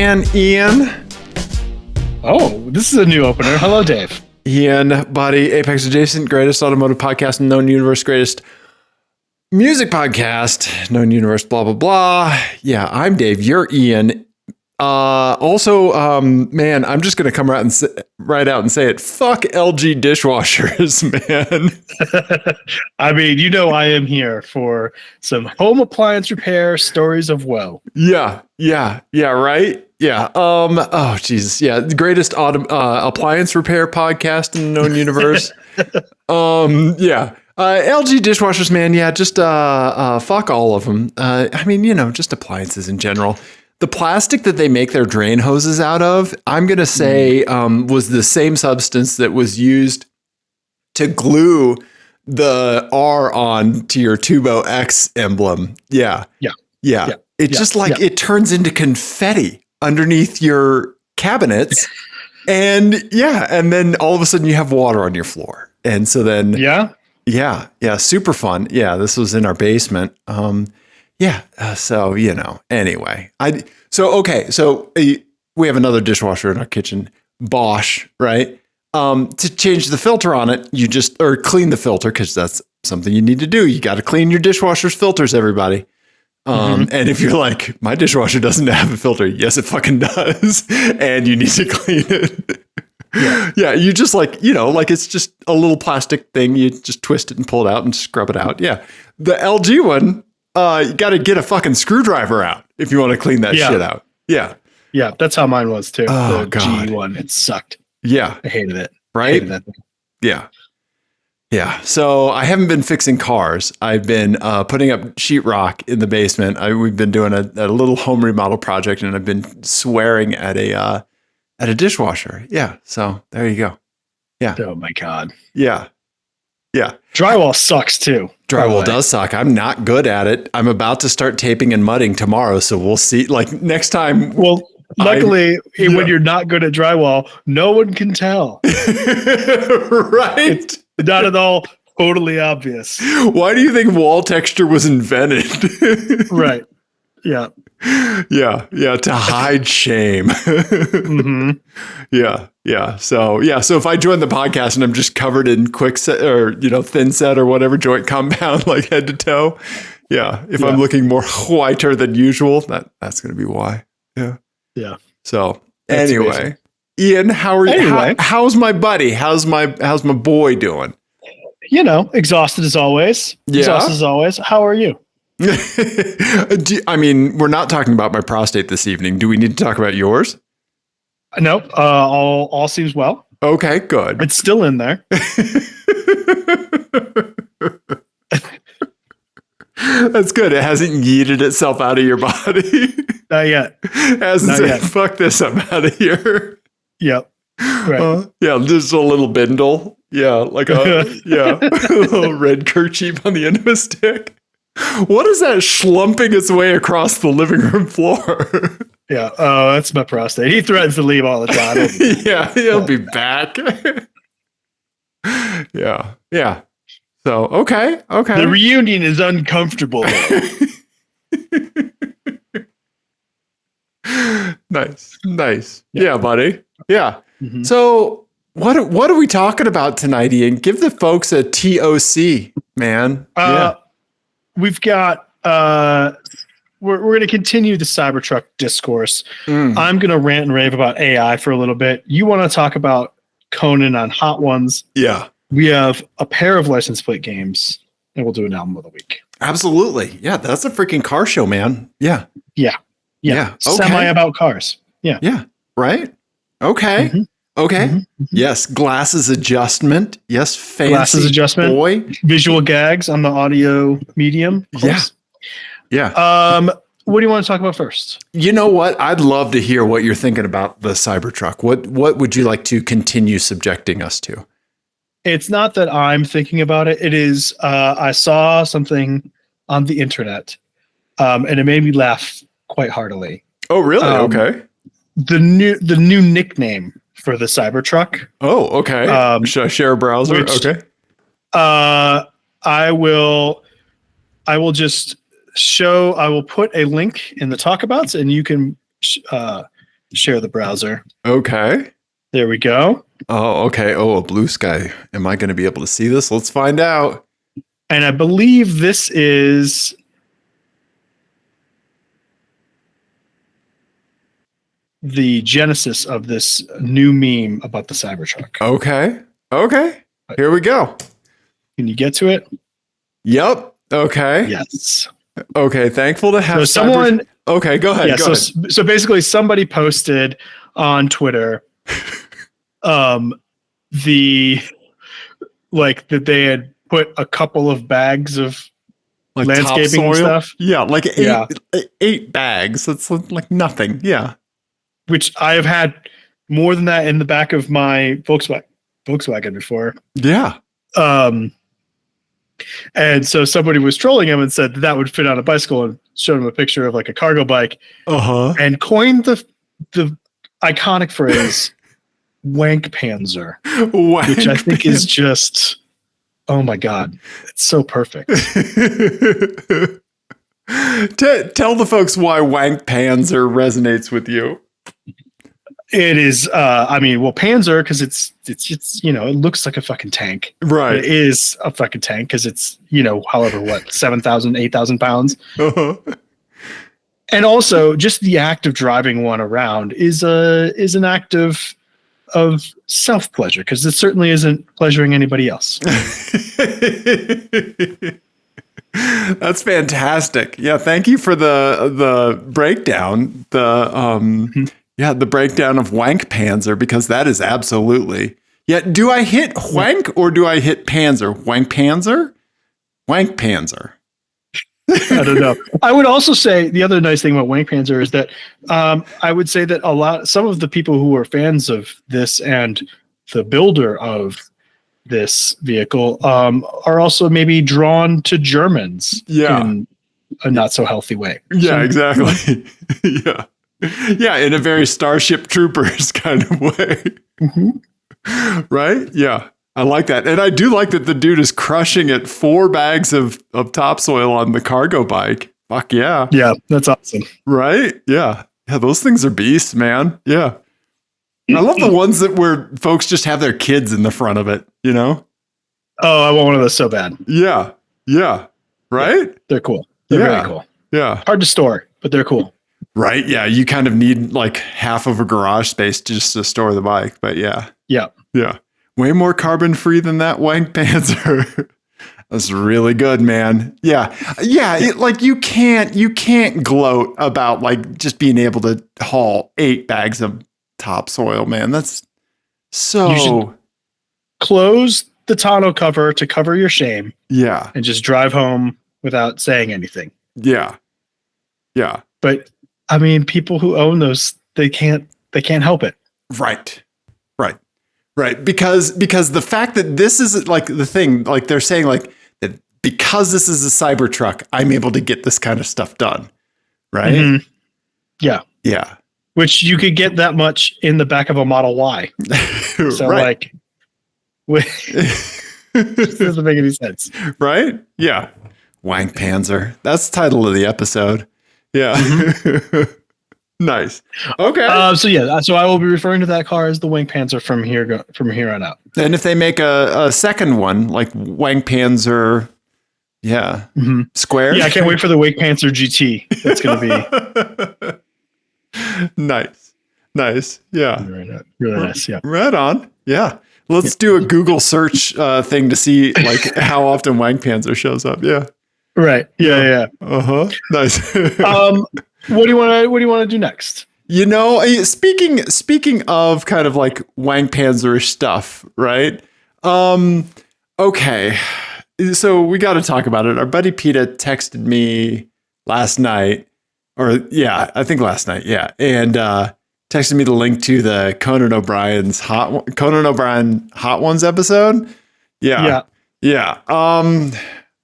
man, Ian. Oh, this is a new opener. Hello, Dave. Ian, buddy, apexadjacent, greatest automotive podcast in the known universe, greatest music podcast, known universe, blah, blah, blah. Yeah, I'm Dave. You're Ian. Man, I'm just going to come right out and say it. Fuck LG dishwashers, man. I mean, you know, I am here for some home appliance repair stories of woe. Yeah, right? Yeah. Oh, Jesus. Yeah. The greatest appliance repair podcast in the known universe. Yeah. LG dishwashers, man. Yeah. Just, fuck all of them. I mean, just appliances in general. The plastic that they make their drain hoses out of, I'm going to say, was the same substance that was used to glue the R on to your Tubo X emblem. Yeah. It turns into confetti underneath your cabinets. And then all of a sudden you have water on your floor. And so then, yeah, super fun. Yeah. This was in our basement. Anyway, so we have another dishwasher in our kitchen, Bosch, right? To change the filter on it, or clean the filter, because that's something you need to do. You got to clean your dishwasher's filters, everybody. And if you're like, my dishwasher doesn't have a filter, yes, it fucking does. And you need to clean it. Yeah, you just it's just a little plastic thing. You just twist it and pull it out and scrub it out. Yeah. The LG one, you got to get a fucking screwdriver out if you want to clean that shit out. Yeah. Yeah, that's how mine was too. Oh, the God. G1, it sucked. Yeah. I hated it. Right? Hated that thing. Yeah. Yeah. So I haven't been fixing cars. I've been putting up sheetrock in the basement. We've been doing a little home remodel project, and I've been swearing at a dishwasher. Yeah. So there you go. Yeah. Oh my God. Yeah. Yeah. Drywall sucks too. Drywall does suck. I'm not good at it. I'm about to start taping and mudding tomorrow. So we'll see. Like next time. Well, luckily, when you're not good at drywall, no one can tell. Right. It's not at all totally obvious. Why do you think wall texture was invented? Right. Yeah. Yeah. To hide shame. Yeah. So if I join the podcast and I'm just covered in quick set or, thin set or whatever joint compound, like head to toe. Yeah. If I'm looking more whiter than usual, that's going to be why. Yeah. Yeah. So anyway, Ian, how are you? How's my buddy? How's my boy doing? Exhausted as always. Yeah. Exhausted as always. How are you? I mean, we're not talking about my prostate this evening. Do we need to talk about yours? Nope. All seems well. Okay, good. It's still in there. That's good. It hasn't yeeted itself out of your body. Not yet. It hasn't said, fuck this, I'm out of here. Yep. Right. Just a little bindle. Yeah, like a little red kerchief on the end of a stick. What is that schlumping its way across the living room floor? Yeah. Oh, that's my prostate. He threatens to leave all the time. He'll be back. Yeah. So, okay. The reunion is uncomfortable. Nice. Yeah, buddy. Yeah. Mm-hmm. So, what are we talking about tonight, Ian? Give the folks a TOC, man. We've got we're going to continue the Cybertruck discourse. I'm going to rant and rave about AI for a little bit. You want to talk about Conan on Hot Ones? Yeah. We have a pair of license plate games, and we'll do an album of the week. Absolutely. Yeah, that's a freaking car show, man. Yeah. Okay. Semi about cars. Yeah. Yeah. Right. Okay. Mm-hmm. Okay. Mm-hmm. Yes. Glasses adjustment. Yes. Fancy glasses adjustment. Boy. Visual gags on the audio medium. Yeah. What do you want to talk about first? You know what? I'd love to hear what you're thinking about the Cybertruck. What would you like to continue subjecting us to? It's not that I'm thinking about it. It is, I saw something on the internet, and it made me laugh quite heartily. Oh, really? Okay. The new nickname for the Cybertruck. Oh, okay. Should I share a browser? Okay. I will just show. I will put a link in the talkabouts, and you can share the browser. Okay. There we go. Oh, okay. Oh, a blue sky. Am I going to be able to see this? Let's find out. And I believe this is the genesis of this new meme about the Cybertruck. Okay. Okay. Here we go. Can you get to it? Yep. Okay. Yes. Okay. Thankful to have someone. Okay. Go ahead. Yeah. Go ahead. So basically, somebody posted on Twitter, the like that they had put a couple of bags of Like landscaping and stuff. Yeah. Like eight bags. That's like nothing. Yeah. Which I have had more than that in the back of my Volkswagen before. Yeah. And so somebody was trolling him and said that would fit on a bicycle and showed him a picture of like a cargo bike and coined the iconic phrase WANKPANZER, which I think is just, oh my God, it's so perfect. Tell the folks why WANKPANZER resonates with you. It is, Panzer, because it's it looks like a fucking tank. Right. It is a fucking tank because it's, however, what, 7,000, 8,000 pounds. And also just the act of driving one around is an act of self-pleasure, because it certainly isn't pleasuring anybody else. That's fantastic. Yeah. Thank you for the breakdown. The breakdown of WANKPANZER, because that is absolutely. Yeah, do I hit wank or do I hit panzer? WANKPANZER? WANKPANZER. I don't know. I would also say the other nice thing about WANKPANZER is that I would say that some of the people who are fans of this and the builder of this vehicle are also maybe drawn to Germans in a not so healthy way. Yeah, exactly. Yeah. Yeah, in a very Starship Troopers kind of way. Right? Yeah. I like that. And I do like that the dude is crushing it 4 bags of topsoil on the cargo bike. Fuck yeah. Yeah, that's awesome. Right? Yeah. Yeah, those things are beasts, man. Yeah. I love the ones where folks just have their kids in the front of it, Oh, I want one of those so bad. Yeah. Yeah. Right? Yeah, they're cool. They're very cool. Yeah. Hard to store, but they're cool. Right. Yeah. You kind of need like half of a garage space just to store the bike. But yeah. Yeah. Yeah. Way more carbon free than that WANKPANZER. That's really good, man. Yeah. Yeah. You can't gloat about like just being able to haul 8 bags of topsoil, man. That's so. You should close the tonneau cover to cover your shame. Yeah. And just drive home without saying anything. Yeah. Yeah. But I mean, people who own those, they can't help it. Right. Right. Right. Because the fact that this is like the thing, like they're saying like that because this is a Cybertruck, I'm able to get this kind of stuff done. Right. Mm-hmm. Yeah. Yeah. Which you could get that much in the back of a Model Y. So right. It doesn't make any sense. Right. Yeah. WANKPANZER. That's the title of the episode. Yeah. Mm-hmm. Nice. Okay. So I will be referring to that car as the WANKPANZER from here on out. And if they make a second one, like WANKPANZER, square. Yeah, I can't wait for the WANKPANZER GT. That's going to be nice. Yeah. Really nice. Yeah. Right on. Yeah. Let's do a Google search thing to see like how often WANKPANZER shows up. Yeah. Right. Yeah. Nice. What do you want to do next? Speaking of kind of like WANKPANZER-ish stuff, right? Okay. So we got to talk about it. Our buddy Peta texted me last night, I think last night. Yeah. And texted me the link to the Conan O'Brien Hot Ones episode. Yeah.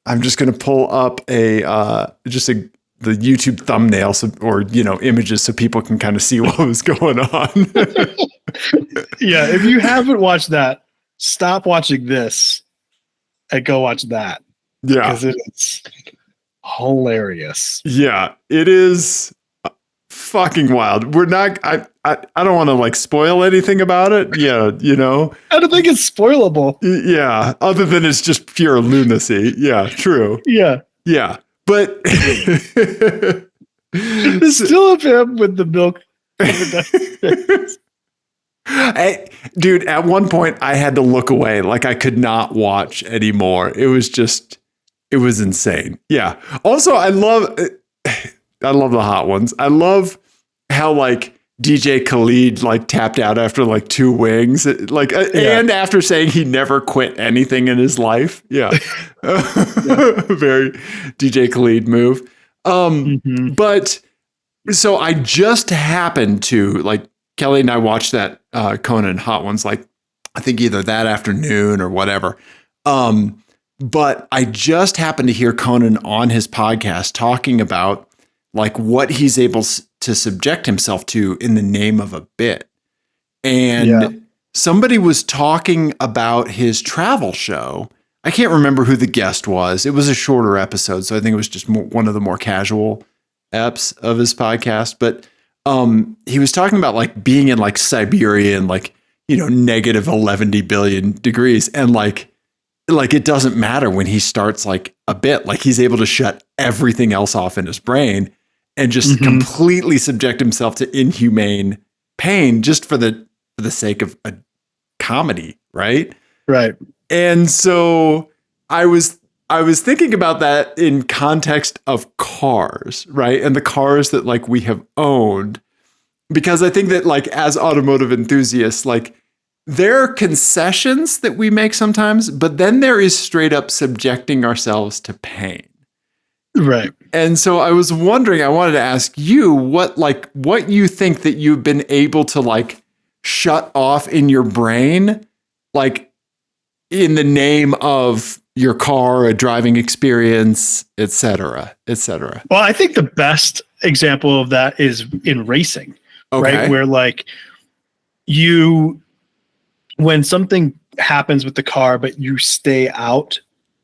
I'm just going to pull up the YouTube thumbnail or images so people can kind of see what was going on. Yeah, if you haven't watched that, stop watching this and go watch that. Yeah. Because it's hilarious. Yeah, it is fucking wild. We're not. I don't want to like spoil anything about it. Yeah, you know. I don't think it's spoilable. Yeah, other than it's just pure lunacy. Yeah, true. Yeah. Yeah, but There's still of him with the milk. Dude, at one point I had to look away. Like I could not watch anymore. It was insane. Yeah. Also, I love the hot ones. I love how like DJ Khaled like tapped out after like 2 wings, like, and after saying he never quit anything in his life. Yeah. Very DJ Khaled move. But so I just happened to like, Kelly and I watched that Conan Hot Ones, like I think either that afternoon or whatever. But I just happened to hear Conan on his podcast talking about like what he's able to subject himself to in the name of a bit. And somebody was talking about his travel show. I can't remember who the guest was. It was a shorter episode, so I think it was just one of the more casual eps of his podcast. But he was talking about like being in like Siberia and like, you know, negative 11 billion degrees. And like it doesn't matter when he starts like a bit, like he's able to shut everything else off in his brain and just completely subject himself to inhumane pain just for the sake of a comedy. Right. Right. And so I was thinking about that in context of cars, right? And the cars that like we have owned, because I think that like as automotive enthusiasts, like there are concessions that we make sometimes, but then there is straight up subjecting ourselves to pain. Right. And so I was wondering, I wanted to ask you what you think that you've been able to like shut off in your brain, like in the name of your car, a driving experience, et cetera, et cetera. Well, I think the best example of that is in racing, right? Where like when something happens with the car, but you stay out,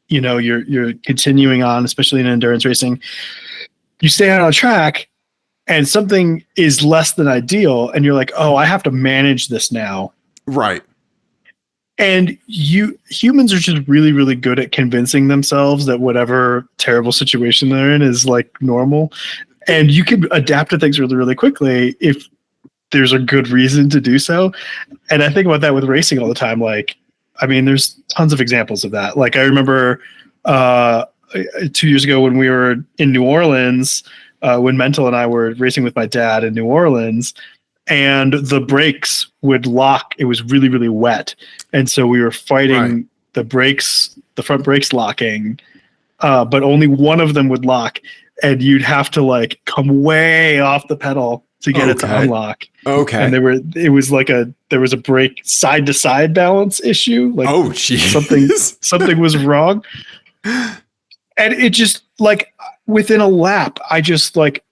you know, you're continuing on, especially in endurance racing, you stay out on track and something is less than ideal. And you're like, oh, I have to manage this now. Right. And humans are just really, really good at convincing themselves that whatever terrible situation they're in is like normal. And you can adapt to things really, really quickly if there's a good reason to do so. And I think about that with racing all the time. Like, I mean, there's tons of examples of that. Like I remember 2 years ago when we were in New Orleans, when Mental and I were racing with my dad in New Orleans, and the brakes would lock. It was really, really wet. And so we were fighting the front brakes locking, but only one of them would lock. And you'd have to like come way off the pedal to get it to unlock. Okay. And there was a brake side to side balance issue. Like, oh, geez. something was wrong. And it just like within a lap, I just like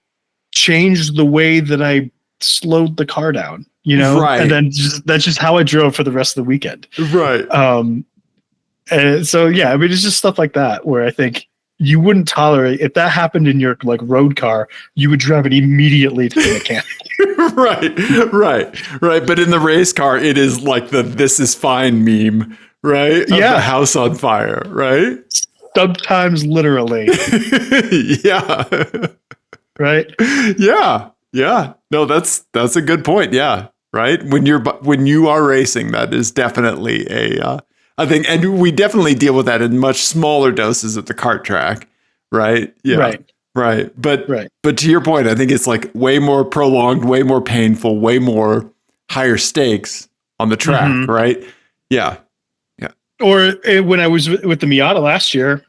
changed the way that I slowed the car down, you know? Right. And then that's just how I drove for the rest of the weekend. Right. And so, yeah, I mean, it's just stuff like that where I think you wouldn't tolerate if that happened in your like road car, you would drive it immediately to the mechanic. Right. But in the race car, it is like the "this is fine" meme, right? Of the house on fire, right? Sometimes literally. Yeah. Right. Yeah. No, that's a good point. Yeah. Right. When you are racing, that is definitely I think, and we definitely deal with that in much smaller doses at the kart track, right? Yeah, right. But to your point, I think it's like way more prolonged, way more painful, way more higher stakes on the track, right? Yeah. Or when I was with the Miata last year,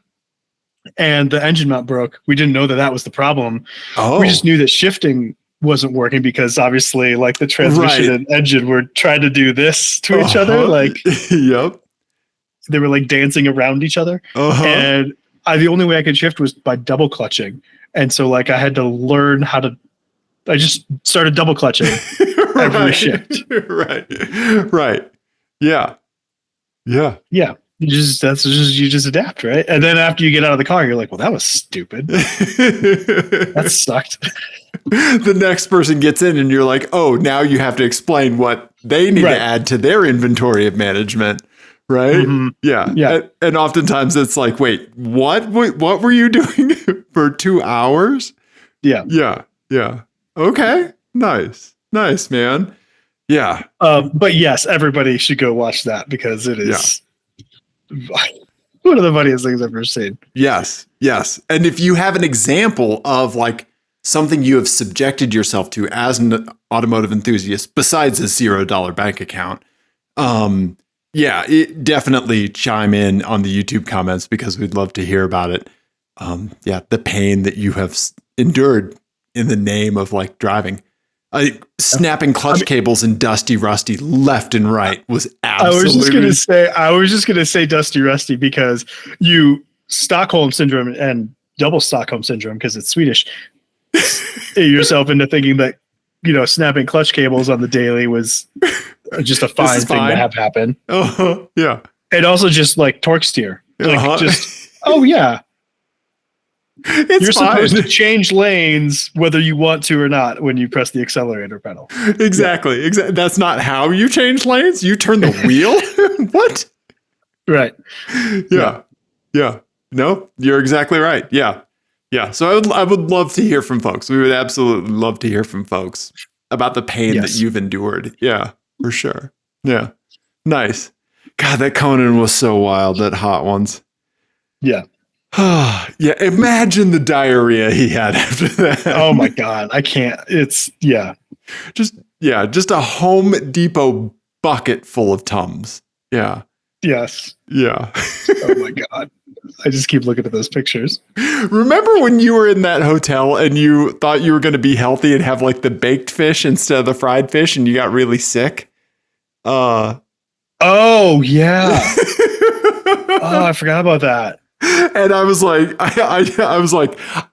and the engine mount broke, we didn't know that was the problem. Oh. We just knew that shifting wasn't working because obviously, like the transmission and engine were trying to do this to each other, like yep. They were like dancing around each other. And the only way I could shift was by double clutching. And so like I had to learn I just started double clutching every shift. Right. Yeah. you just adapt, right? And then after you get out of the car, you're like, well, that was stupid. That sucked. The next person gets in and you're like, oh, now you have to explain what they need to add to their inventory of management. Right. Mm-hmm. Yeah. Yeah. And oftentimes it's like, wait, what were you doing for 2 hours? Yeah. Yeah. Yeah. Okay. Nice, man. Yeah. But yes, everybody should go watch that because it is one of the funniest things I've ever seen. Yes. Yes. And if you have an example of like something you have subjected yourself to as an automotive enthusiast, besides a $0 bank account, it definitely chime in on the YouTube comments because we'd love to hear about it. The pain that you have endured in the name of like driving. Snapping clutch cables and dusty rusty left and right was absolutely. I was just gonna say dusty rusty because you Stockholm syndrome and double Stockholm syndrome because it's Swedish yourself into thinking that snapping clutch cables on the daily was just a fine thing to have happen. Yeah, and also just like torque steer, You're supposed to change lanes whether you want to or not when you press the accelerator pedal. Exactly. Exactly. That's not how you change lanes. You turn the wheel. What? Right. Yeah. Yeah. No, you're exactly right. Yeah. Yeah. So I would love to hear from folks. We would absolutely love to hear from folks about the pain that you've endured. Yeah, for sure. Yeah. Nice. God, that Conan was so wild, that Hot Ones. Yeah. Yeah, imagine the diarrhea he had after that. Oh my God, I can't. It's just a Home Depot bucket full of Tums. Yeah. Yes. Yeah. Oh my God, I just keep looking at those pictures. Remember when you were in that hotel and you thought you were going to be healthy and have like the baked fish instead of the fried fish, and you got really sick? Oh yeah. Oh, I forgot about that. And I was like,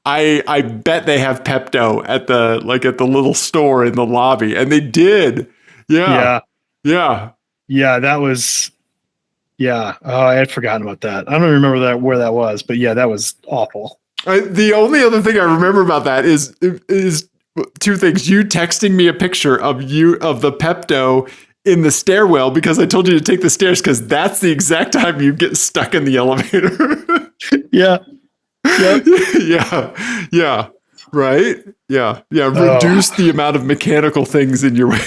I bet they have Pepto at the little store in the lobby, and they did. Yeah. That was. Yeah. Oh, I had forgotten about that. I don't remember where that was, but yeah, that was awful. The only other thing I remember about that is two things: you texting me a picture of the Pepto in the stairwell because I told you to take the stairs because that's the exact time you get stuck in the elevator. Yeah. Yeah. Right. Yeah. Reduce the amount of mechanical things in your way,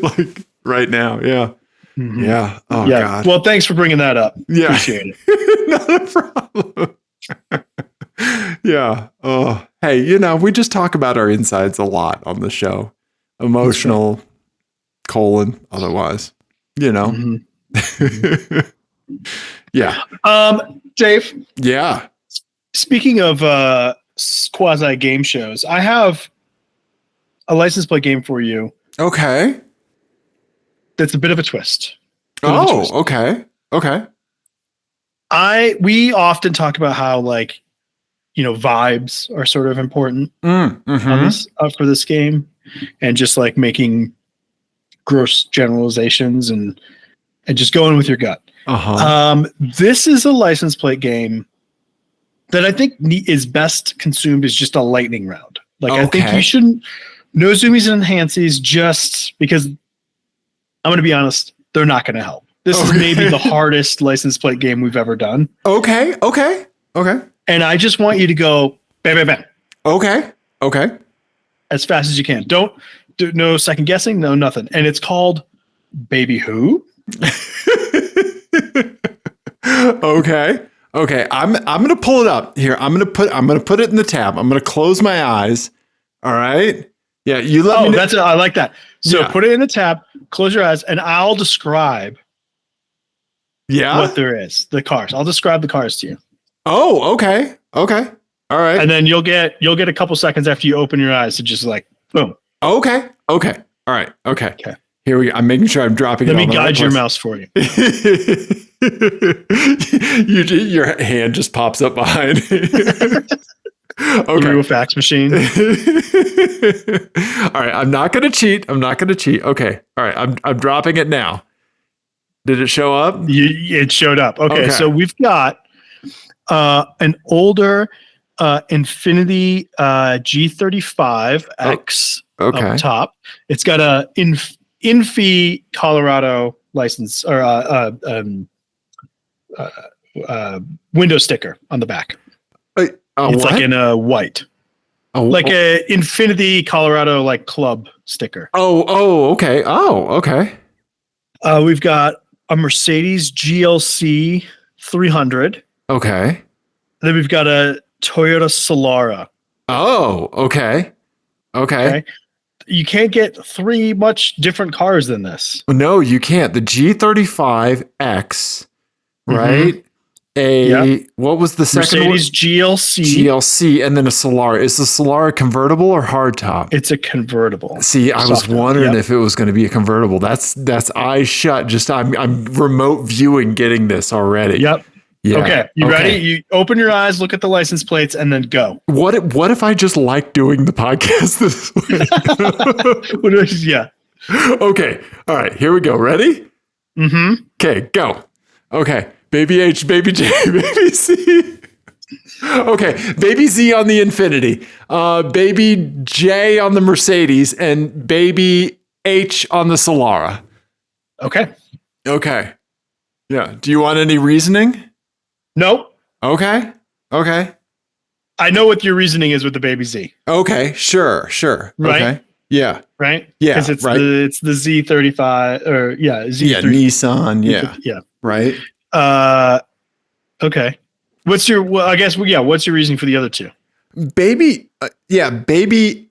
like right now. Yeah. Mm-hmm. Yeah. Oh God. Well, thanks for bringing that up. Yeah. Appreciate it. Not a problem. Yeah. Oh, hey, we just talk about our insides a lot on the show. Emotional, otherwise, Mm-hmm. Yeah. Dave. Yeah. Speaking of quasi game shows, I have a license plate game for you. Okay. That's a bit of a twist. Okay. We often talk about how vibes are sort of important for this game, and just like making gross generalizations and just going with your gut. This is a license plate game that I think is best consumed as just a lightning round. I think you shouldn't, no zoomies and enhances, just because I'm going to be honest, they're not going to help. This is maybe the hardest license plate game we've ever done. Okay. And I just want you to go bam, bam, bam. Okay. As fast as you can. Don't do no second guessing, no nothing. And it's called Baby Who. Okay. I'm going to pull it up here. I'm going to put it in the tab. I'm going to close my eyes. All right. Yeah. You let me know. That's it. I like that. So put it in the tab, close your eyes, and I'll describe what there is. The cars. I'll describe the cars to you. Oh, okay. All right. And then you'll get a couple seconds after you open your eyes to just like boom. Okay. All right. Okay. Here we go. I'm making sure I'm dropping. Let me guide your mouse for you. Your hand just pops up behind. Okay. Through a fax machine. All right. I'm not going to cheat. Okay. All right. I'm dropping it now. Did it show up? It showed up. Okay. So we've got an older Infinity G35X up top. It's got a Infi Colorado license or window sticker on the back. It's like in a white. Like a Infinity Colorado like club sticker. Okay. Okay. We've got a Mercedes GLC 300. Okay. Then we've got a Toyota Solara. Oh, okay. You can't get three much different cars than this. No, you can't. The G35X, right? What was the second Mercedes one? GLC, and then a Solara. Is the Solara convertible or hardtop? It's a convertible. See, I was wondering if it was going to be a convertible. That's eyes shut. Just I'm remote viewing getting this already. Yep. Yeah. Okay. You ready? You open your eyes, look at the license plates, and then go. What if I just like doing the podcast this way? Yeah. Okay. All right. Here we go. Ready? Mm-hmm. Okay. Go. Okay. Baby H, baby J, baby C. Okay. Baby Z on the Infinity. Baby J on the Mercedes, and baby H on the Solara. Okay. Okay. Yeah. Do you want any reasoning? Nope. Okay. I know what your reasoning is with the baby Z. Okay. Sure. Right? Okay. Yeah. Right? Yeah. Because it's the Z35 or Z3. Yeah. Nissan. Yeah. Yeah. Right. Okay. What's your reasoning for the other two? Baby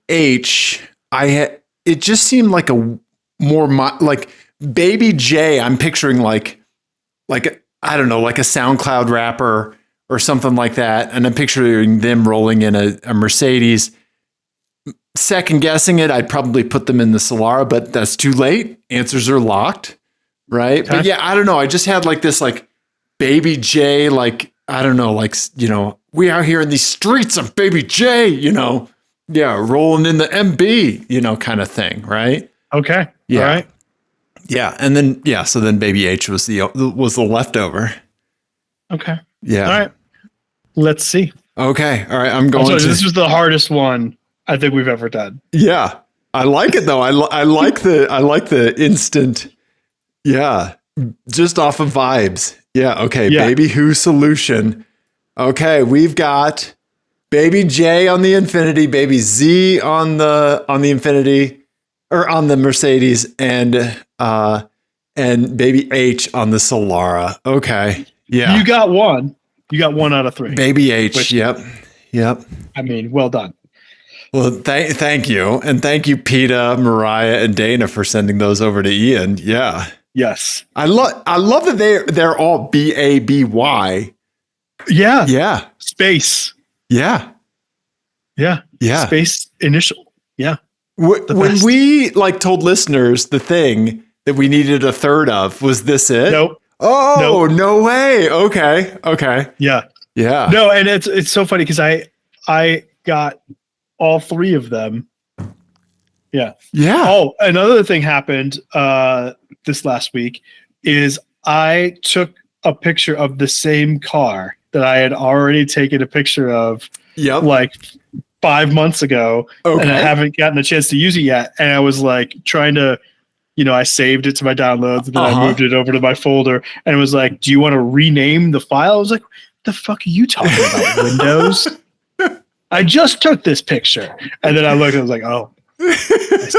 H. It just seemed like a more like baby J. I'm picturing like I don't know, like a SoundCloud rapper or something like that. And I'm picturing them rolling in a Mercedes. Second guessing it, I'd probably put them in the Solara, but that's too late. Answers are locked, right? Okay. But yeah, I don't know. I just had like this like baby J, like, I don't know, like, we out here in these streets of baby J, rolling in the MB, kind of thing, right? Okay. Yeah. All right. Yeah, and then so then baby H was the leftover. Okay. Yeah. All right. Let's see. Okay. All right. I'm going. This was the hardest one I think we've ever done. Yeah, I like it though. I like the instant. Yeah, just off of vibes. Yeah. Okay. Yeah. Baby who solution. Okay, we've got baby J on the Infinity, baby Z on the Infinity. Or on the Mercedes and baby H on the Solara. Okay. Yeah. You got one. You got 1 out of 3. Baby H. Yep. I mean, well done. Well, thank you. And thank you, Peta, Mariah, and Dana for sending those over to Ian. Yeah. Yes. I love that they're all BABY. Yeah. Yeah. Space. Yeah. Yeah. Yeah. Space initial. Yeah. When we told listeners the thing that we needed a third of, was this it? Nope. Oh, nope. No way. Okay. Yeah. No, and it's so funny because I got all 3 of them. Yeah. Yeah. Oh, another thing happened this last week is I took a picture of the same car that I had already taken a picture of. Yep. Like 5 months ago, and I haven't gotten a chance to use it yet. And I was like trying to, I saved it to my downloads, and then I moved it over to my folder, and it was like, do you want to rename the file? I was like, what the fuck are you talking about, Windows? I just took this picture. And then I looked and I was like, oh. I see.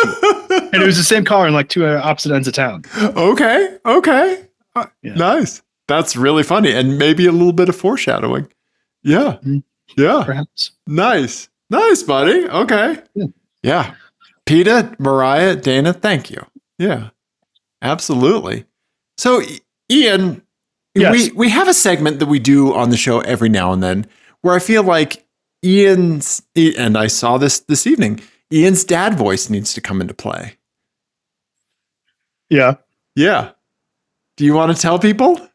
And it was the same car in like 2 opposite ends of town. Okay. Yeah. Nice. That's really funny. And maybe a little bit of foreshadowing. Yeah. Mm-hmm. Yeah. Perhaps. Nice, buddy. Okay. Yeah. Peta, Mariah, Dana, thank you. Yeah, absolutely. So, Ian, yes. we have a segment that we do on the show every now and then where I feel like Ian's, and I saw this evening, Ian's dad voice needs to come into play. Yeah. Yeah. Do you want to tell people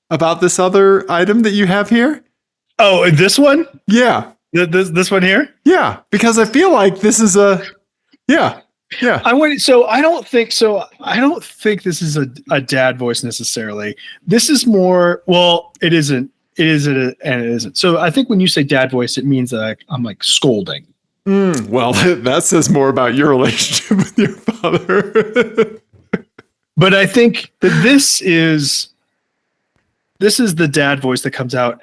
about this other item that you have here? Oh, this one? Yeah. This one here? Yeah, because I feel like this is yeah. Yeah. I don't think this is a dad voice necessarily. This is more, well, it isn't. It isn't, and it isn't. So I think when you say dad voice, it means that I'm like scolding. Well, that says more about your relationship with your father. But I think that this is the dad voice that comes out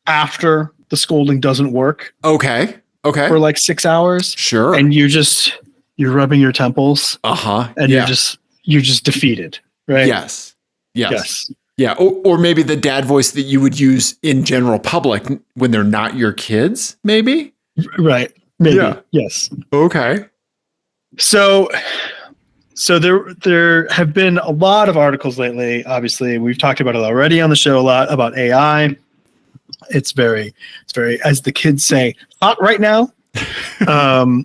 after the scolding doesn't work. Okay. For like 6 hours. Sure. And you're rubbing your temples. And you're just defeated, right? Yes. Yeah. Or maybe the dad voice that you would use in general public when they're not your kids, maybe? Right. Maybe. Yeah. Yes. Okay. So there have been a lot of articles lately. Obviously, we've talked about it already on the show a lot about AI. It's very, as the kids say, hot right now. I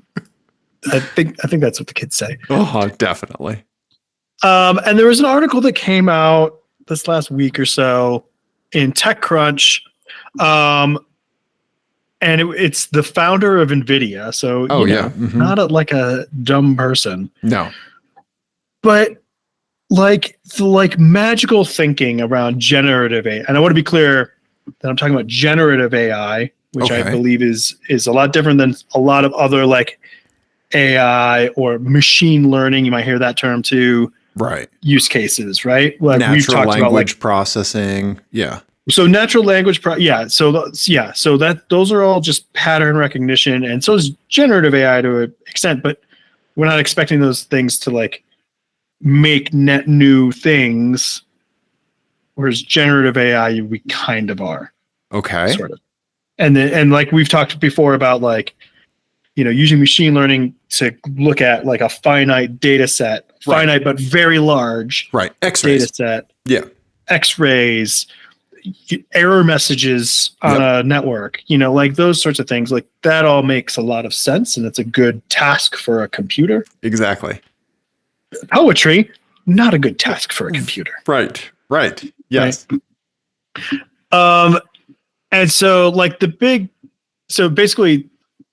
think that's what the kids say. Oh, definitely. And there was an article that came out this last week or so in TechCrunch. And it's the founder of NVIDIA. So, not like a dumb person. No. But like magical thinking around generative AI. And I want to be clear that I'm talking about generative AI, which I believe is a lot different than a lot of other like AI or machine learning. You might hear that term too. Right. Use cases, right? Like natural we've talked language about like processing. Yeah. So natural language. So that those are all just pattern recognition. And so is generative AI to an extent, but we're not expecting those things to like make net new things. Whereas generative AI, we kind of are. Okay. Sort of. And like we've talked before about like, using machine learning to look at like a finite data set, finite but very large X-rays. data set. Yeah. X-rays, error messages on a network, like those sorts of things. Like that all makes a lot of sense, and it's a good task for a computer. Exactly. Poetry, not a good task for a computer. Right. Yes. Right? And so like basically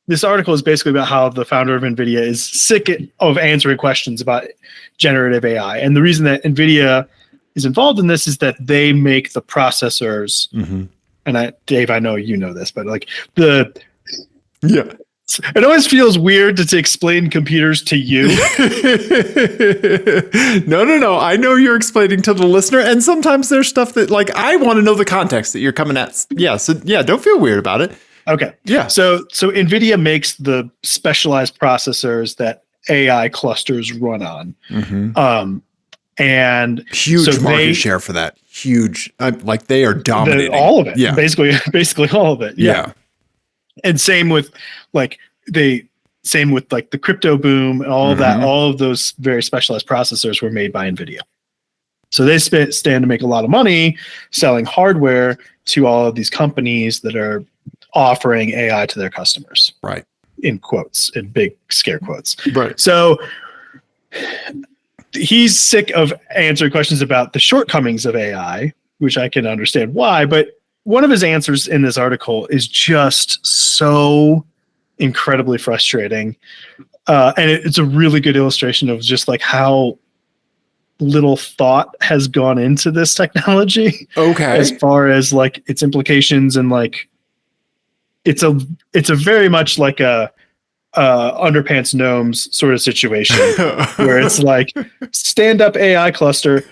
this article is basically about how the founder of NVIDIA is sick of answering questions about generative AI. And the reason that NVIDIA is involved in this is that they make the processors. Mm-hmm. And Dave, I know you know this, but like it always feels weird to explain computers to you. No. I know you're explaining to the listener. And sometimes there's stuff that like, I want to know the context that you're coming at. Yeah. So don't feel weird about it. Okay. Yeah. So NVIDIA makes the specialized processors that AI clusters run on. Mm-hmm. And huge market share for that. Huge. Like they are dominating. All of it. Yeah. Basically all of it. Yeah. And same with the crypto boom and all of that. All of those very specialized processors were made by NVIDIA. So they stand to make a lot of money selling hardware to all of these companies that are offering AI to their customers. Right. In quotes, in big scare quotes. Right. So he's sick of answering questions about the shortcomings of AI, which I can understand why. But one of his answers in this article is just so incredibly frustrating. And it's a really good illustration of just like how little thought has gone into this technology. Okay. As far as like its implications and like, it's a very much like a underpants gnomes sort of situation where it's like stand up AI cluster ?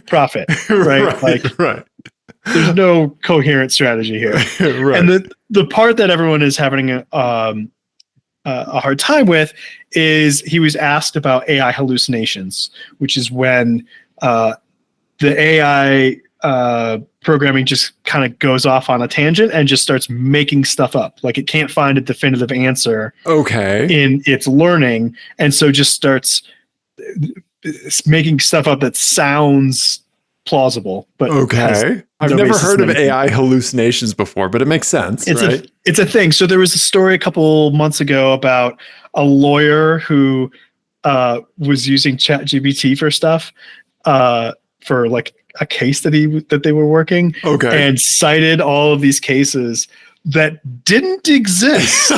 Profit, right? Right. There's no coherent strategy here. Right. And the part that everyone is having a hard time with is he was asked about AI hallucinations, which is when the AI programming just kind of goes off on a tangent and just starts making stuff up. Like it can't find a definitive answer in its learning. And so just starts making stuff up that sounds plausible. But I've never heard of AI hallucinations before, but it makes sense. It's a thing. So there was a story a couple months ago about a lawyer who was using ChatGPT for stuff for like a case that they were working, and cited all of these cases that didn't exist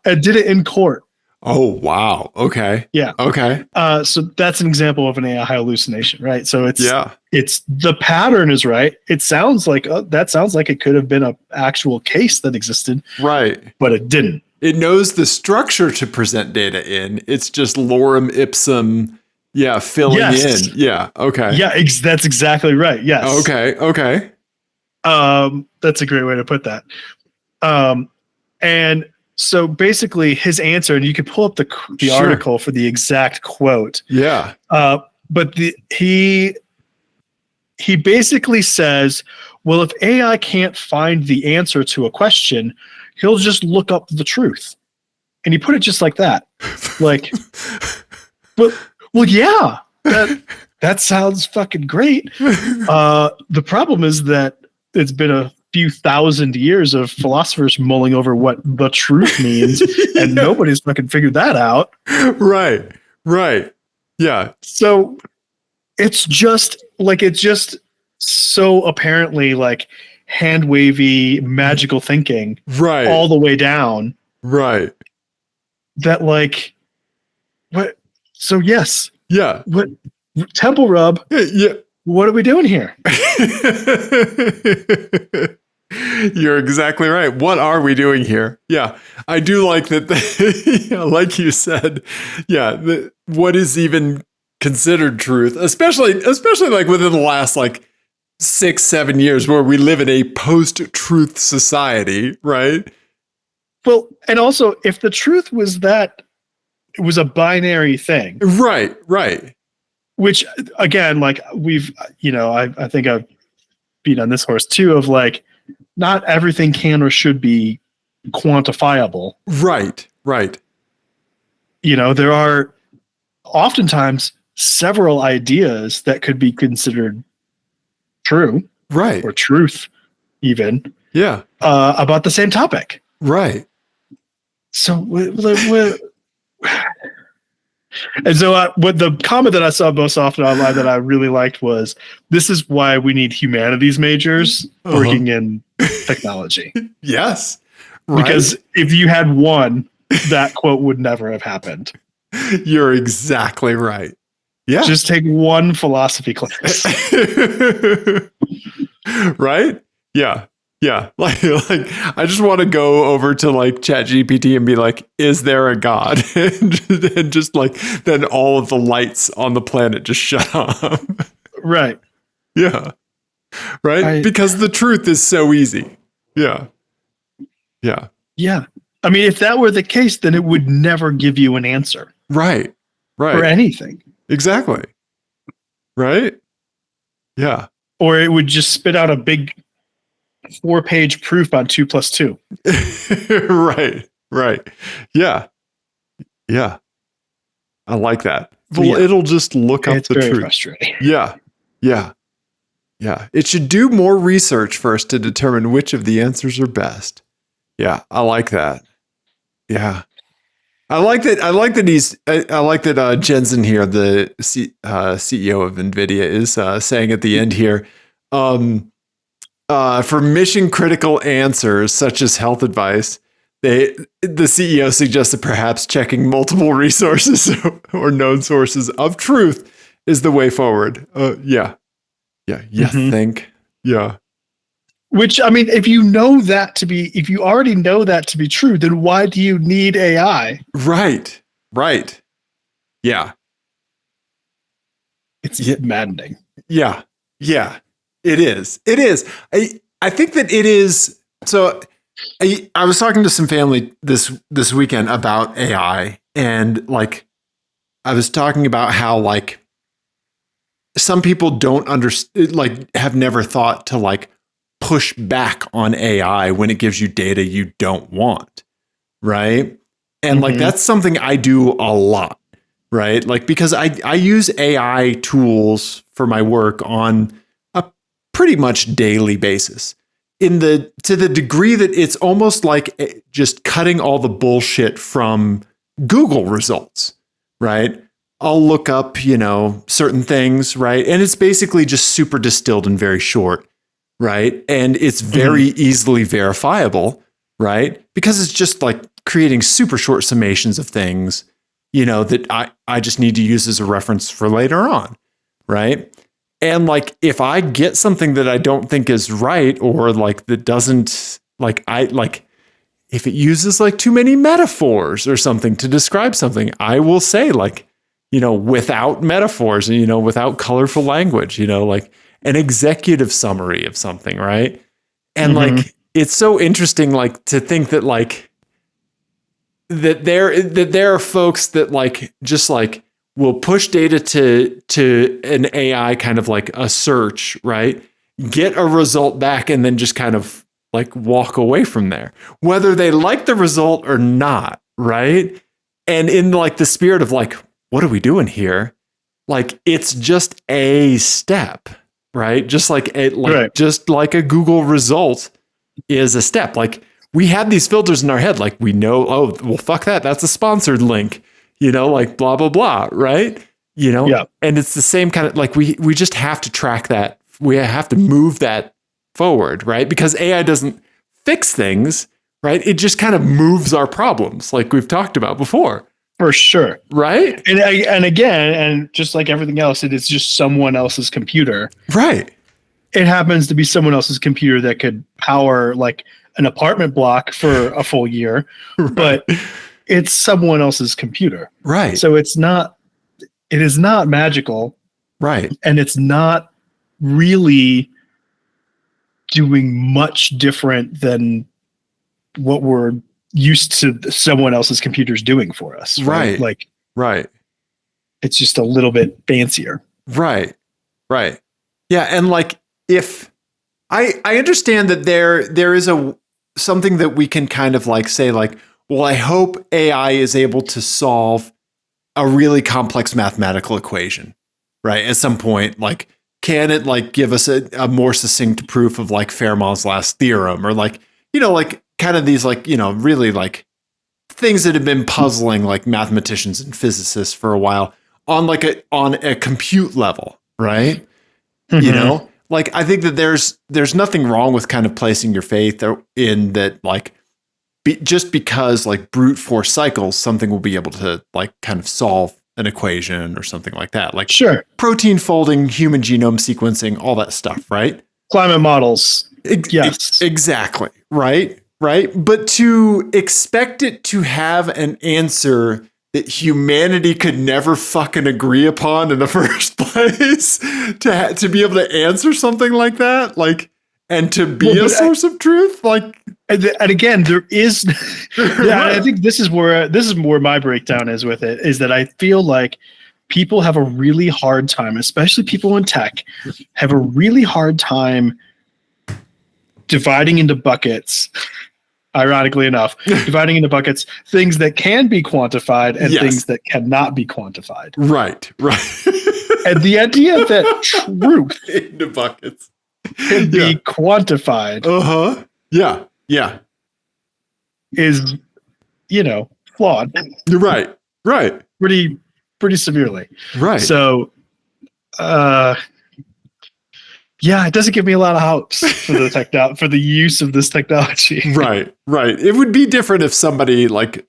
and did it in court. Oh, wow. Okay. Yeah. Okay. So that's an example of an AI hallucination, right? So Yeah. it's the pattern is right. It sounds like that sounds like it could have been an actual case that existed, Right. but it didn't. It knows the structure to present data in. It's just lorem ipsum. Yeah. Filling Yes. in. Yeah. Okay. Yeah, that's exactly right. Yes. Okay. Okay. That's a great way to put that. And so basically his answer, and you can pull up the Sure. article for the exact quote. Yeah. But he basically says, well, if AI can't find the answer to a question, he'll just look up the truth. And he put it just like that. Like, well, yeah, that sounds fucking great. The problem is that it's been a few thousand years of philosophers mulling over what the truth means, and nobody's fucking figured that out. Right. Right. Yeah. So it's just so apparently like hand wavy magical thinking, Right. all the way down. Right. That like what? So yes. Yeah. What temple rub? Yeah. What are we doing here? You're exactly right. What are we doing here? Yeah, I do like that. Yeah, like you said, yeah. What is even considered truth, especially like within the last like 6-7 years, where we live in a post-truth society, right? Well, and also, if the truth was that it was a binary thing, right? Which again, like I think I've beat on this horse too. Of like, not everything can or should be quantifiable. Right. There are oftentimes several ideas that could be considered true, right, or truth, even. Yeah. About the same topic. Right. So, and so what the comment that I saw most often online that I really liked was, this is why we need humanities majors working in technology. Yes. Right. Because if you had one, that quote would never have happened. You're exactly right. Yeah. Just take one philosophy class. Right? Yeah. Yeah. Like I just want to go over to like ChatGPT and be like, is there a God? and just like, then all of the lights on the planet just shut off. Right. Yeah. Right? Because the truth is so easy. Yeah. Yeah. Yeah. I mean, if that were the case, then it would never give you an answer. Right. For anything. Exactly. Right? Yeah. Or it would just spit out a big 4-page proof on 2 + 2. Right. Yeah. I like that. Well, yeah. It'll just look up it's the very truth. Frustrating. Yeah. It should do more research first to determine which of the answers are best. Yeah, I like that. Yeah. I like that Jensen here, the CEO of NVIDIA, is saying at the end here, for mission critical answers such as health advice, the CEO suggested perhaps checking multiple resources or known sources of truth is the way forward. Yeah. You think? Yeah. Which, I mean, if you already know that to be true, then why do you need AI? Right. Yeah. It's maddening. Yeah. It is. I think that it is. So I was talking to some family this weekend about AI, and like I was talking about how like some people don't understand, like have never thought to like push back on AI when it gives you data you don't want, right? And like that's something I do a lot, right? Like because I use AI tools for my work on a pretty much daily basis. To the degree that it's almost like just cutting all the bullshit from Google results, right? I'll look up, certain things, right? And it's basically just super distilled and very short, right? And it's very easily verifiable, right? Because it's just like creating super short summations of things, that I just need to use as a reference for later on. Right. And like, if I get something that I don't think is right, or like that doesn't if it uses like too many metaphors or something to describe something, I will say like, without metaphors and, without colorful language, like an executive summary of something. Right. And like, it's so interesting, like to think that like, that there are folks that like, just like will push data to an AI, kind of like a search, right? Get a result back and then just kind of like walk away from there, whether they like the result or not. Right. And in like the spirit of like, what are we doing here? Like, it's just a step, right? Just like just like a Google result is a step. Like, we have these filters in our head. Like, we know, oh, well, fuck that. That's a sponsored link, like blah, blah, blah. Right. And it's the same kind of like, we just have to track that. We have to move that forward, right? Because AI doesn't fix things, right? It just kind of moves our problems, like we've talked about before. For sure. Right. And again, and just like everything else, it is just someone else's computer. Right. It happens to be someone else's computer that could power like an apartment block for a full year, but it's someone else's computer. Right. So it is not magical. Right. And it's not really doing much different than what we're used to someone else's computers doing for us. Right. Like, right. It's just a little bit fancier. Right. Right. Yeah. And like, if I understand that there is something that we can kind of like say like, well, I hope AI is able to solve a really complex mathematical equation, right? At some point, like, can it like give us a more succinct proof of like Fermat's last theorem, or like, like kind of these like, really like things that have been puzzling like mathematicians and physicists for a while on a compute level, right? Like, I think that there's nothing wrong with kind of placing your faith in that, like, just because like brute force cycles, something will be able to like kind of solve an equation or something like that. Like, sure, protein folding, human genome sequencing, all that stuff, right? Climate models. Yes. Exactly. Right. Right. But to expect it to have an answer that humanity could never fucking agree upon in the first place, to be able to answer something like that, like, and to be a source of truth, like, and again, there is, I think this is where my breakdown is with it, is that I feel like people have a really hard time, especially people in tech, have a really hard time dividing into buckets. Ironically enough, dividing into buckets, things that can be quantified and things that cannot be quantified. Right. And the idea that truth into buckets can be quantified. Yeah. Is, flawed. Right. Pretty severely. Right. So, it doesn't give me a lot of hopes for for the use of this technology. Right. It would be different if somebody, like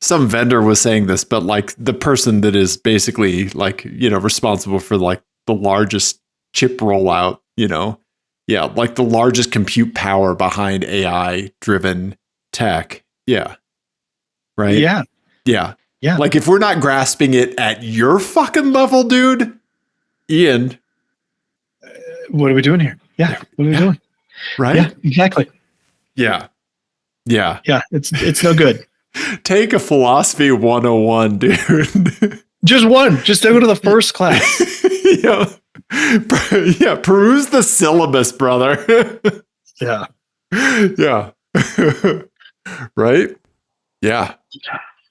some vendor, was saying this, but like the person that is basically like, responsible for like the largest chip rollout, like the largest compute power behind AI driven tech. Yeah. Right. Yeah. Like, if we're not grasping it at your fucking level, dude, Ian, what are we doing here? Yeah. What are we doing? Right. Yeah, exactly. Yeah. It's no good. Take a philosophy 101, dude. Just one. Just go to the first class. Peruse the syllabus, brother. Yeah. Right? Yeah.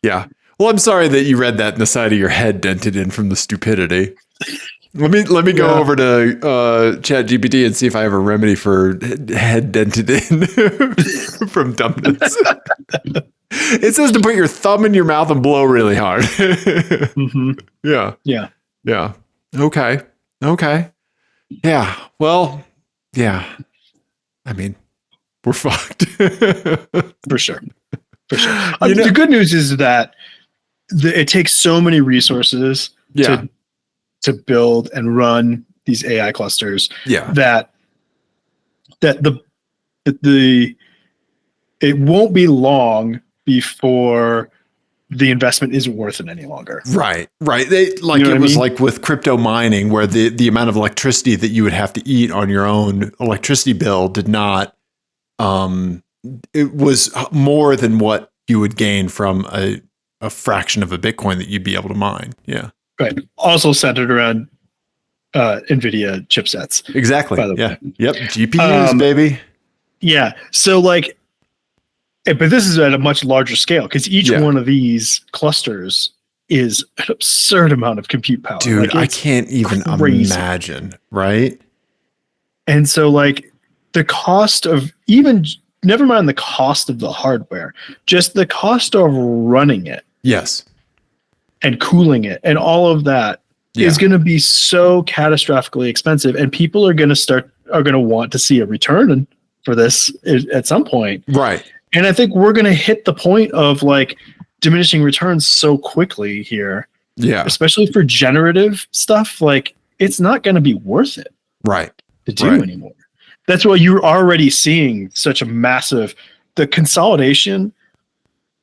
Well, I'm sorry that you read that and the side of your head dented in from the stupidity. Let me go over to ChatGPT and see if I have a remedy for head dented in from dumbness. It says to put your thumb in your mouth and blow really hard. Yeah. Okay. Yeah. Well, yeah. I mean, we're fucked. For sure. For sure. The good news is that it takes so many resources to build and run these AI clusters that it won't be long before the investment isn't worth it any longer. Right. It was like with crypto mining, where the amount of electricity that you would have to eat on your own electricity bill did not, it was more than what you would gain from a fraction of a Bitcoin that you'd be able to mine. Yeah. Right. Also centered around NVIDIA chipsets. Exactly. By the way. Yep. GPUs, baby. Yeah. So like, but this is at a much larger scale because each one of these clusters is an absurd amount of compute power. Dude, I can't even imagine, right? And so like the cost of never mind the cost of the hardware, just the cost of running it. Yes. And cooling it and all of that is going to be so catastrophically expensive, and people are going to want to see a return for this at some point. Right. And I think we're going to hit the point of like diminishing returns so quickly here. Yeah. Especially for generative stuff. Like it's not going to be worth it. Right. To do anymore. That's why you're already seeing such a massive, the consolidation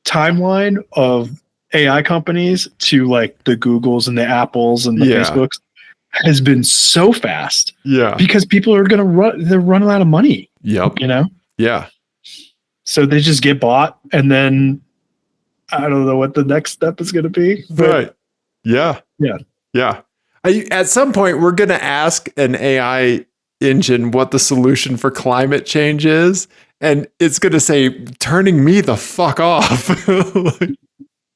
timeline of AI companies to like the Googles and the Apples and the Facebooks has been so fast. Yeah. Because people are going to they're running out of money. Yep. You know? Yeah. So they just get bought, and then I don't know what the next step is going to be. Right. Yeah. Yeah. Yeah. At some point, we're going to ask an AI engine what the solution for climate change is, and it's going to say, turning me the fuck off.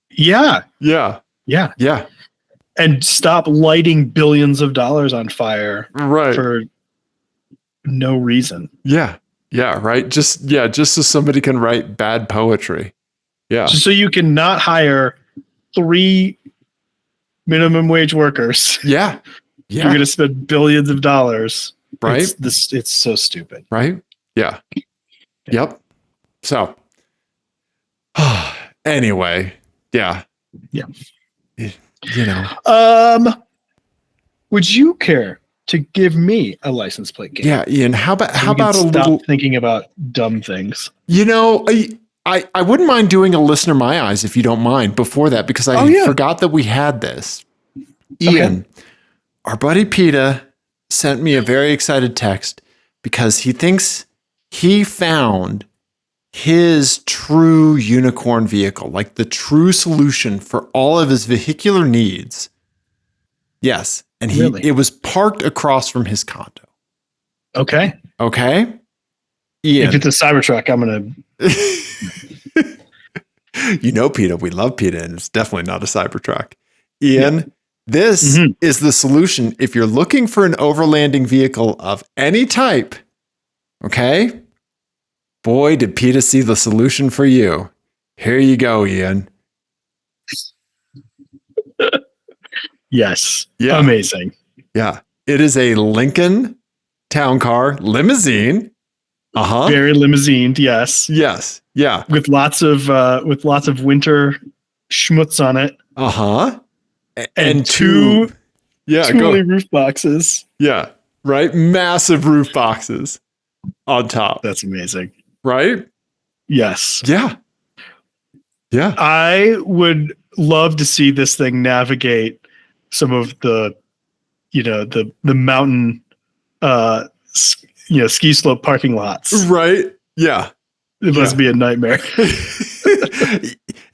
Yeah. Yeah. Yeah. Yeah. And stop lighting billions of dollars on fire for no reason. Yeah. Yeah. Right. Just so somebody can write bad poetry. Yeah. Just so you can not hire 3 minimum wage workers. Yeah. Yeah. You're going to spend billions of dollars. Right. It's so stupid. Right. Yeah. Yep. So anyway. Yeah. Yeah. You know. Would you care to give me a license plate game? Yeah, Ian. How about a little thinking about dumb things? You know, I wouldn't mind doing a listener my eyes if you don't mind before that, because I forgot that we had this. Ian, our buddy PETA sent me a very excited text because he thinks he found his true unicorn vehicle, like the true solution for all of his vehicular needs. Yes. And it was parked across from his condo. Okay. Okay. Ian. If it's a Cybertruck, I'm going to. You know, PETA, we love PETA, and it's definitely not a Cybertruck. Ian, this is the solution if you're looking for an overlanding vehicle of any type. Okay. Boy, did PETA see the solution for you. Here you go, Ian. Yes. Yeah. Amazing. Yeah. It is a Lincoln town car limousine. Very limousine. Yes. Yes. Yeah. With lots of winter schmutz on it. And two roof boxes. Yeah. Right. Massive roof boxes on top. That's amazing. Right? Yes. Yeah. Yeah. I would love to see this thing navigate some of the mountain, ski slope parking lots. Right. Yeah. It must be a nightmare.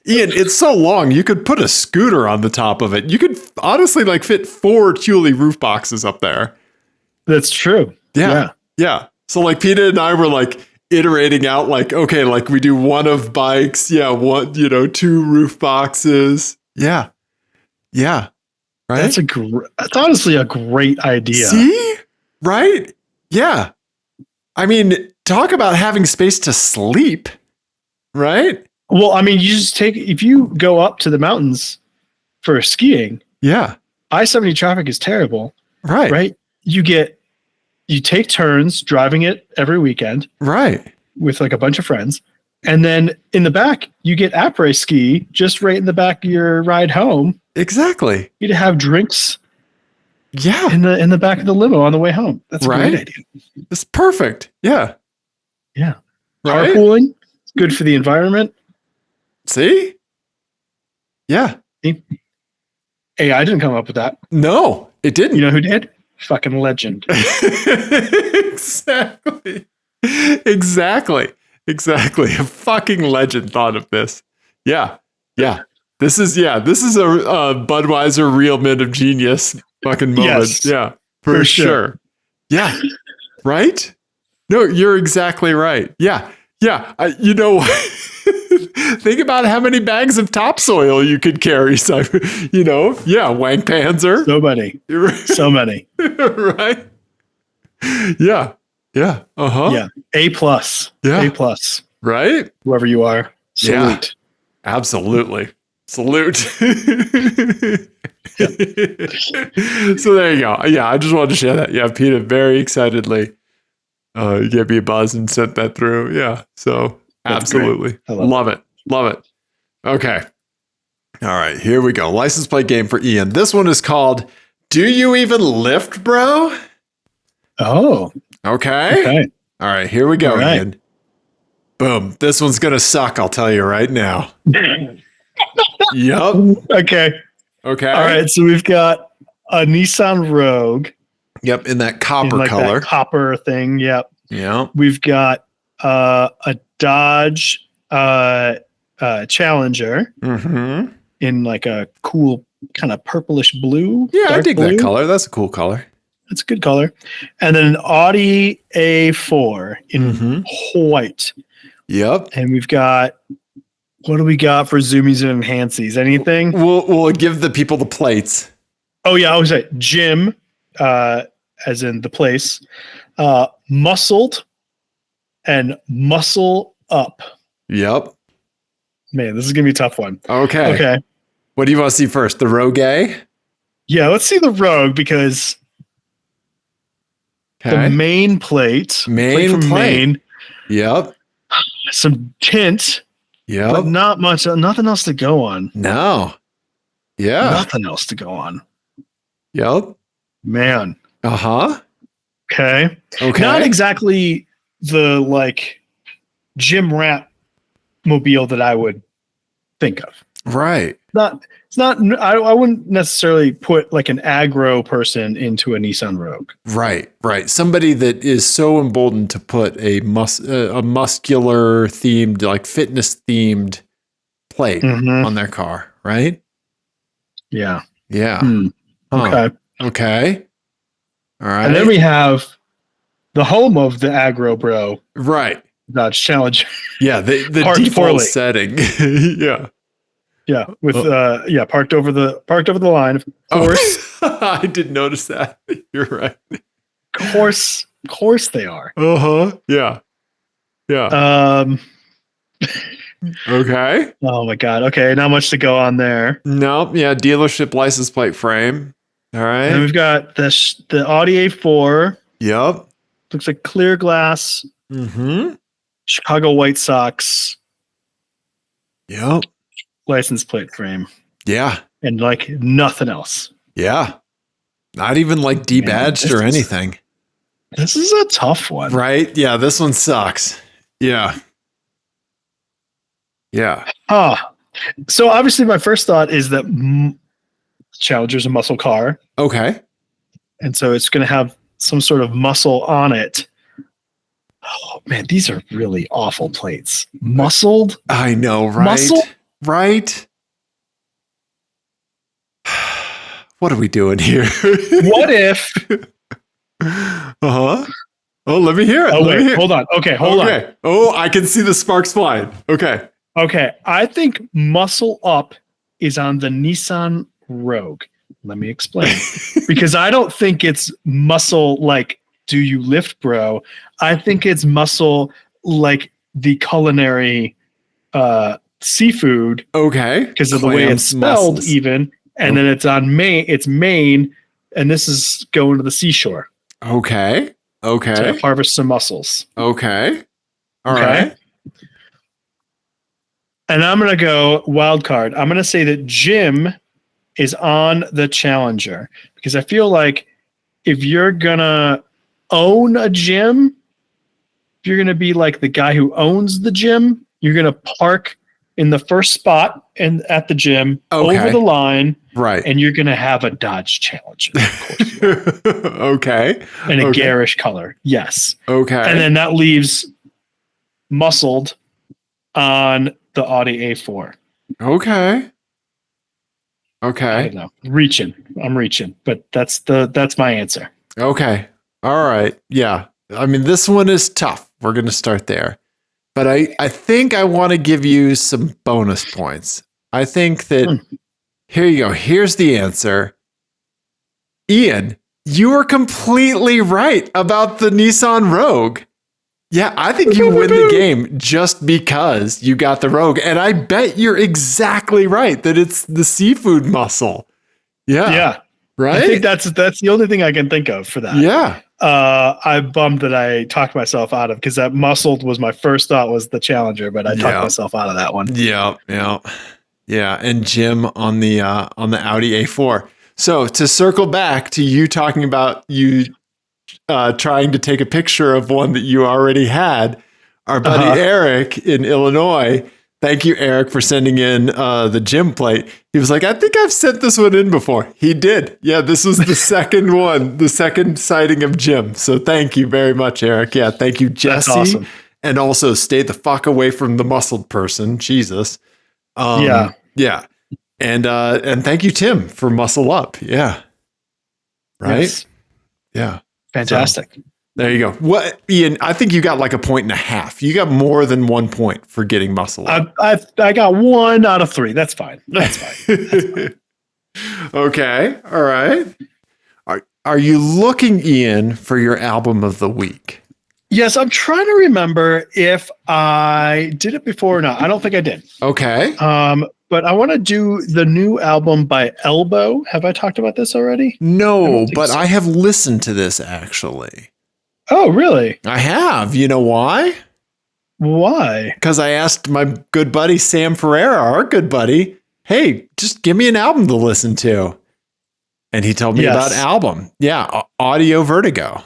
Ian, it's so long. You could put a scooter on the top of it. You could honestly fit 4 Thule roof boxes up there. That's true. Yeah. So PETA and I were iterating out we do one of bikes. Yeah. 2 roof boxes. Yeah. Yeah. Right. That's honestly a great idea. See? Right? Yeah. I mean, talk about having space to sleep. Right? Well, I mean, if you go up to the mountains for skiing. Yeah. I-70 traffic is terrible. Right. Right? You take turns driving it every weekend. Right. With a bunch of friends. And then in the back, you get après ski just right in the back of your ride home. Exactly. You to have drinks Yeah. in the back of the limo on the way home. That's a great idea. It's perfect. Yeah. Yeah. Right? Carpooling. It's good for the environment. See? Yeah. AI didn't come up with that. No, it didn't. You know who did? Fucking legend. Exactly. Exactly. A fucking legend thought of this. Yeah. Yeah. This is a Budweiser real men of genius fucking moment. Yes, yeah. For sure. Yeah. Right? No, you're exactly right. Yeah. Yeah. You know, think about how many bags of topsoil you could carry. So, you know, yeah, WANKPANZER. So many. Right? Yeah. Yeah. Uh-huh. Yeah. A+. Yeah. A+. Right? Whoever you are. Salute. Yeah. Absolutely. Salute. So there you go. Yeah, I just wanted to share that. Yeah, Peter very excitedly gave me a buzz and sent that through. Yeah. So That's absolutely. Love it. Okay. All right, here we go. License plate game for Ian. This one is called Do You Even Lift, Bro? Oh. Okay. All right, here we go, right. Ian. Boom. This one's going to suck, I'll tell you right now. Yep. Okay. All right, so we've got a Nissan Rogue. Yep, in that copper color. That copper thing, yep. Yeah. We've got a Dodge Challenger in like a cool kind of purplish blue. Yeah, I dig that color. That's a cool color. That's a good color. And then an Audi A4 in white. Yep. And we've got, what do we got for zoomies and enhancies? Anything? We'll give the people the plates. Oh yeah, I was like Jim, as in the place, muscled and muscle up. Yep. Man, this is gonna be a tough one. Okay. What do you want to see first? The Rogue? Yeah, let's see the Rogue because the main plate. Main. Yep. Some tint. Yep. But not much. Nothing else to go on. No. Yeah. Nothing else to go on. Yep. Man. Uh-huh. Okay. Not exactly the like gym rat mobile that I would think of. Right. It's not. I wouldn't necessarily put like an aggro person into a Nissan Rogue. Right. Somebody that is so emboldened to put a muscular themed, like fitness themed plate on their car. Right. Yeah. Yeah. Okay. All right. And then we have the home of the aggro bro. Right. Dodge Challenger. Yeah. The default setting. Yeah. Yeah, with parked over the line, of course. I did notice that. You're right. Of course they are. Yeah. Okay. Oh my god. Okay, not much to go on there. Nope. Yeah, dealership license plate frame. All right. And we've got the Audi A4. Yep. Looks like clear glass. Chicago White Sox. Yep. License plate frame. Yeah. And like nothing else. Yeah. Not even like debadged or anything. This is a tough one. Right? Yeah, this one sucks. Yeah. So obviously my first thought is that Challenger's a muscle car. Okay. And so it's going to have some sort of muscle on it. Oh man, these are really awful plates. Muscled? I know, right? Muscle? Right? What are we doing here? What if? Oh, let me hear it. Oh, wait, hold on. Okay, hold on. Oh, I can see the sparks flying. Okay. I think muscle up is on the Nissan Rogue. Let me explain. Because I don't think it's muscle like, do you lift, bro? I think it's muscle like the culinary seafood. Okay. Because of the way it's spelled mussels. Even. And then it's on Maine, and this is going to the seashore. Okay. To harvest some mussels. Okay. All right. And I'm going to go wild card. I'm going to say that Jim is on the Challenger because I feel like if you're going to own a gym, if you're going to be like the guy who owns the gym, you're going to park in the first spot and at the gym over the line. Right. And you're going to have a Dodge Challenger. Of course you are. Okay. In a garish color. Yes. Okay. And then that leaves muscled on the Audi A4. Okay. I don't know. I'm reaching, but that's my answer. Okay. All right. Yeah. I mean, this one is tough. We're going to start there. But I think I want to give you some bonus points. I think that here you go. Here's the answer. Ian, you were completely right about the Nissan Rogue. Yeah, I think you win the game just because you got the Rogue. And I bet you're exactly right that it's the seafood muscle. Yeah. Yeah. Right? I think that's the only thing I can think of for that. Yeah. I'm bummed that I talked myself out of because that muscled was my first thought was the Challenger, but I talked myself out of that one. Yeah. And Jim on the Audi A4. So to circle back to you talking about you trying to take a picture of one that you already had, our buddy Eric in Illinois. Thank you, Eric, for sending in the Jim plate. He was like, I think I've sent this one in before. He did. Yeah, this was the second one, the second sighting of Jim. So thank you very much, Eric. Yeah, thank you, Jesse. That's awesome. And also stay the fuck away from the muscled person. Jesus. Yeah. And thank you, Tim, for muscle up. Yeah. Right? Yes. Yeah. Fantastic. So, there you go. What, Ian? I think you got like 1.5 points. You got more than 1 point for getting muscle up. I got 1 out of 3. That's fine. That's fine. Okay. All right. Are you looking, Ian, for your album of the week? Yes, I'm trying to remember if I did it before or not. I don't think I did. Okay. But I want to do the new album by Elbow. Have I talked about this already? No, but I have listened to this actually. Oh, really? I have. You know why? Why? Because I asked my good buddy Sam Ferreira, our good buddy, hey, just give me an album to listen to. And he told me about album. Yeah, Audio Vertigo.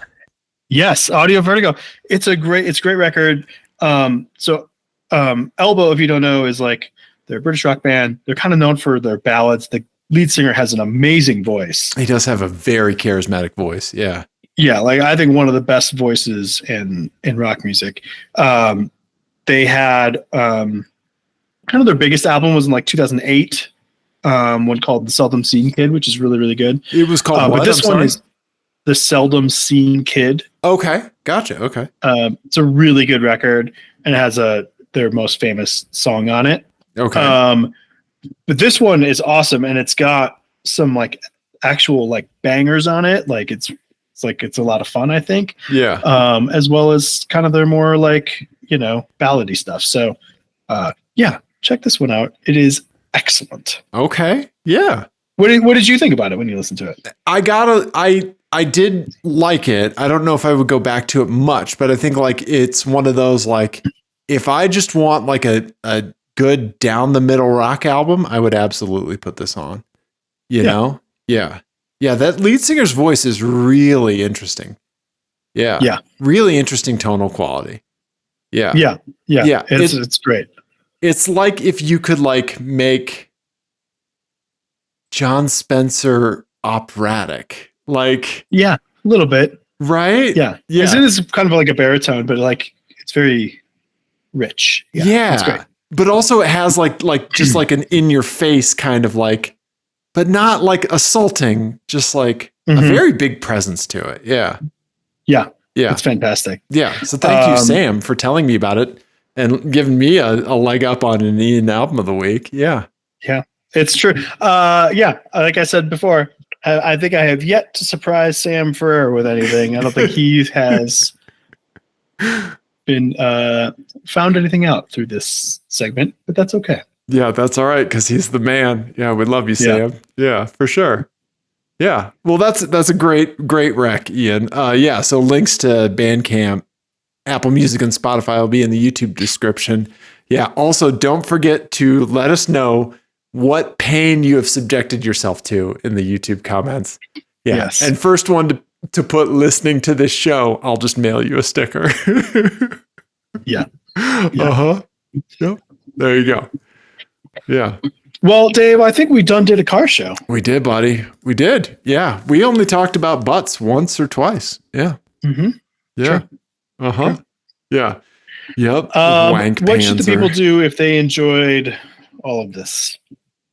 Yes, Audio Vertigo. It's a great record. So Elbow, if you don't know, is like they're a British rock band. They're kind of known for their ballads. The lead singer has an amazing voice. He does have a very charismatic voice. Yeah. Yeah, like I think one of the best voices in rock music. They had kind of their biggest album was in like 2008. One called The Seldom Seen Kid, which is really, really good. It was called what? But this one is The Seldom Seen Kid. Okay. Gotcha. Okay. It's a really good record and it has their most famous song on it. Okay. But this one is awesome and it's got some like actual like bangers on it. Like it's a lot of fun, I think. Yeah. As well as kind of their more like, ballady stuff. So yeah, check this one out. It is excellent. Okay. Yeah. What did you think about it when you listened to it? I did like it. I don't know if I would go back to it much, but I think like it's one of those like if I just want like a good down the middle rock album, I would absolutely put this on. You know? Yeah. Yeah, that lead singer's voice is really interesting. Yeah. Yeah. Really interesting tonal quality. Yeah. Yeah. Yeah. Yeah. It's great. It's like if you could like make John Spencer operatic. Like yeah, a little bit. Right? Yeah. Yeah. It is kind of like a baritone, but like it's very rich. Yeah. It's great. But also it has like just like an in your face kind of like, but not like assaulting, just like a very big presence to it. Yeah. Yeah. Yeah. It's fantastic. Yeah. So thank you, Sam, for telling me about it and giving me a leg up on an Ian album of the week. Yeah. Yeah. It's true. Yeah. Like I said before, I think I have yet to surprise Sam Ferrer with anything. I don't think he has been found anything out through this segment, but that's okay. Yeah, that's all right because he's the man. Yeah, we love you, Sam. Yeah, for sure. Yeah, well, that's a great rec, Ian. Yeah, so links to Bandcamp, Apple Music, and Spotify will be in the YouTube description. Yeah. Also, don't forget to let us know what pain you have subjected yourself to in the YouTube comments. Yeah. Yes. And first one to put listening to this show, I'll just mail you a sticker. Yeah. Uh-huh. Yep. There you go. Yeah. Well, Dave, I think we did a car show. We did, buddy. We did. Yeah. We only talked about butts once or twice. Yeah. Mm-hmm. Yeah. Sure. Uh-huh. Sure. Yeah. Yep. What should the people do if they enjoyed all of this?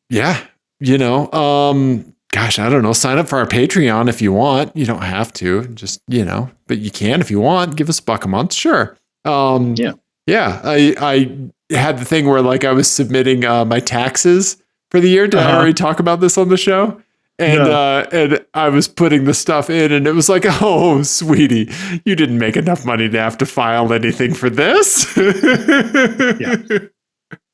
Yeah. Gosh, I don't know. Sign up for our Patreon if you want. You don't have to, just, but you can if you want. Give us $1 a month. Sure. Yeah. I had the thing where like I was submitting my taxes for the year. Did I already talk about this on the show? And and I was putting the stuff in, and it was like, oh, sweetie, you didn't make enough money to have to file anything for this.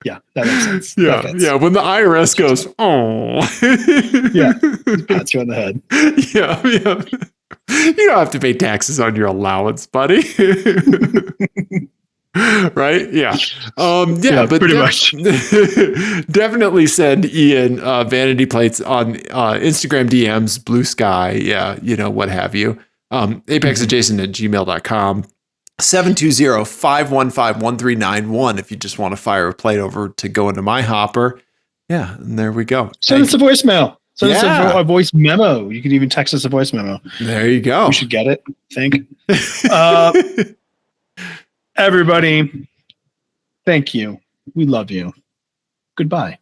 Yeah, that makes sense. Yeah. When the IRS goes, oh, pats you on the head. Yeah. You don't have to pay taxes on your allowance, buddy. Right? Yeah. But pretty much. Definitely send Ian vanity plates on Instagram DMs, Blue Sky, what have you. apexadjacent@gmail.com. 720-515-1391 if you just want to fire a plate over to go into my hopper. Yeah, and there we go. Send us a voicemail. Send us a voice memo. You can even text us a voice memo. There you go. We should get it, I think. Everybody, thank you. We love you. Goodbye.